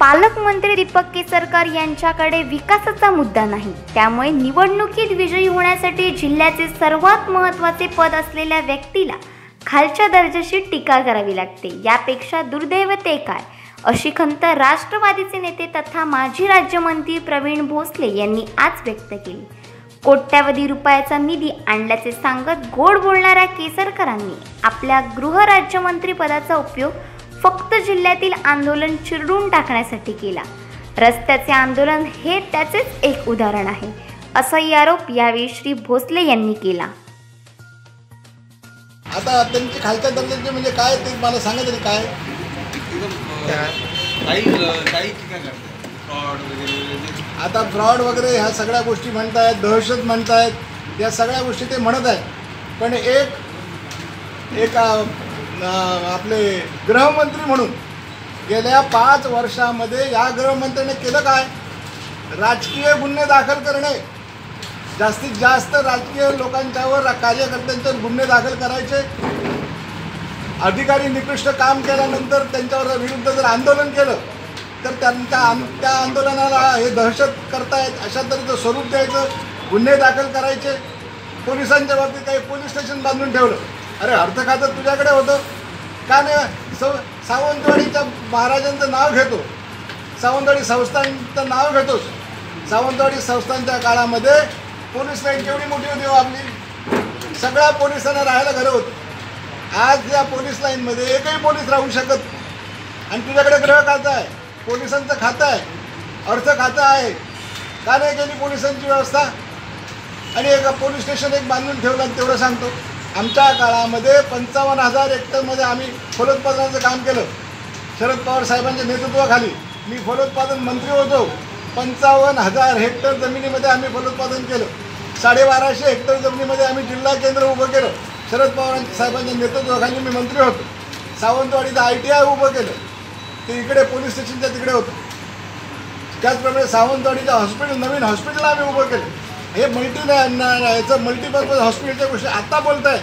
पालकमंत्री दीपक केसरकर यांच्याकडे विकासाचा मुद्दा नाही। त्यामुळे निवडणुकीत विजयी होण्यासाठी जिल्ह्याचे सर्वात महत्त्वाचे पद असलेल्या व्यक्तीला खालच्या दर्जाची टीका करावी लागते। यापेक्षा दुर्दैव ते काय, अशी खंत राष्ट्रवादीचे नेते तथा माजी राज्यमंत्री प्रवीण भोसले यांनी आज व्यक्त केली। कोट्यावधी रुपयाचा निधी आणल्याचे सांगत गोड बोलणाऱ्या केसरकरांनी आपल्या गृहराज्यमंत्री पदाचा उपयोग फक्त जिल्ह्यातील आंदोलन चिरडून टाकण्यासाठी केला। रस्त्याचे आंदोलन हे त्याचेच एक उदाहरण आहे, असाही आरोप यावेळी श्री भोसले यांनी केला। आता त्यांची खालच्या दर्जाचे म्हणजे काय ते मला सांगा तरी काय आता फ्रॉड वगैरे ह्या सगळ्या गोष्टी म्हणतायत, दहशत म्हणतायत, या सगळ्या गोष्टी ते म्हणत आहेत। पण एक आपले गृहमंत्री म्हणून गेल्या 5 वर्षामध्ये या गृहमंत्र्याने केलं काय? राजकीय गुन्हे दाखल करणे, जास्तीत जास्त राजकीय लोकांच्यावर, कार्यकर्त्यांच्यावर गुन्हे दाखल करायचे, अधिकारी निकृष्ट काम केल्यानंतर त्यांच्यावर विरुद्ध जर आंदोलन केलं तर त्या आंदोलनाला हे दहशत करतायत अशा तऱ्हेचं स्वरूप द्यायचं, गुन्हे दाखल करायचे। पोलिसांच्या बाबतीत काही पोलीस स्टेशन बांधून ठेवलं। अरे अर्थ खातं तुझ्याकडे होतं का नाही? सावंतवाडीच्या महाराजांचं नाव घेतो, सावंतवाडी संस्थांचं नाव घेतोस। सावंतवाडी संस्थांच्या काळामध्ये पोलीस लाईन केवढी मोठी होती हो आपली, सगळ्या पोलिसांना राहायला घरं होती। आज या पोलीस लाईनमध्ये एकही पोलीस राहू शकत, आणि तुझ्याकडे गृह खातं आहे, पोलिसांचं खातं आहे, अर्थ खातं आहे, का नाही केली पोलिसांची व्यवस्था? आणि एक पोलीस स्टेशन एक बांधून ठेवलं तेवढं सांगतो। आमच्या काळामध्ये 55,000 हेक्टरमध्ये आम्ही फलोत्पादनाचं काम केलं। शरद पवार साहेबांच्या नेतृत्वाखाली मी फलोत्पादन मंत्री होतो। 55,000 हेक्टर जमिनीमध्ये आम्ही फलोत्पादन केलं। 1250 हेक्टर जमिनीमध्ये आम्ही जिल्हा केंद्र उभं केलं। शरद पवार साहेबांच्या नेतृत्वाखाली मी मंत्री होतो। सावंतवाडीचं ITI उभं केलं, ते इकडे पोलीस स्टेशनच्या तिकडे होतं। त्याचप्रमाणे सावंतवाडीच्या हॉस्पिटल, नवीन हॉस्पिटल आम्ही उभं केलं। हे याचं मल्टीपर्पज हॉस्पिटलच्या गोष्टी आत्ता बोलत आहे।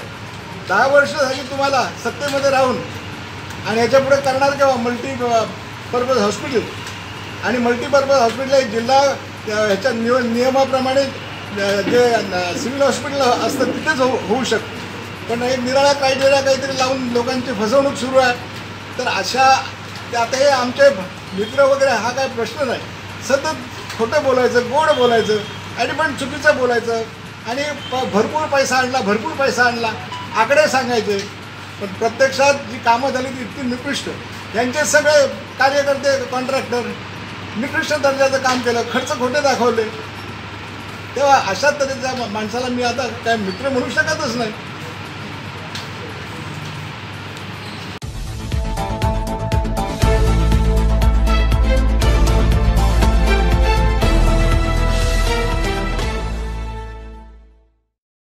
10 वर्ष झाली तुम्हाला सत्तेमध्ये राहून, आणि याच्यापुढे करणार केव्हा मल्टीपर्पज हॉस्पिटल? आणि मल्टीपर्पज हॉस्पिटल एक जिल्हा ह्याच्या नियमाप्रमाणे जे सिव्हिल हॉस्पिटल असतं तिथेच होऊ शकतं, पण एक निराळा क्रायटेरिया काहीतरी लावून लोकांची फसवणूक सुरू आहे। तर अशा आता हे आमचे मित्र वगैरे हा काय प्रश्न नाही, सतत खोटं बोलायचं, गोड बोलायचं आणि पण चुकीचं बोलायचं, आणि भरपूर पैसा आणला आकडे सांगायचे, पण प्रत्यक्षात जी कामं झाली ती इतकी निकृष्ट। यांचे सगळे कार्यकर्ते, कॉन्ट्रॅक्टर निकृष्ट दर्जाचं काम केलं, खर्च खोटे दाखवले। तेव्हा अशा तऱ्हेच्या माणसाला मी आता काय मित्र म्हणू शकतच नाही।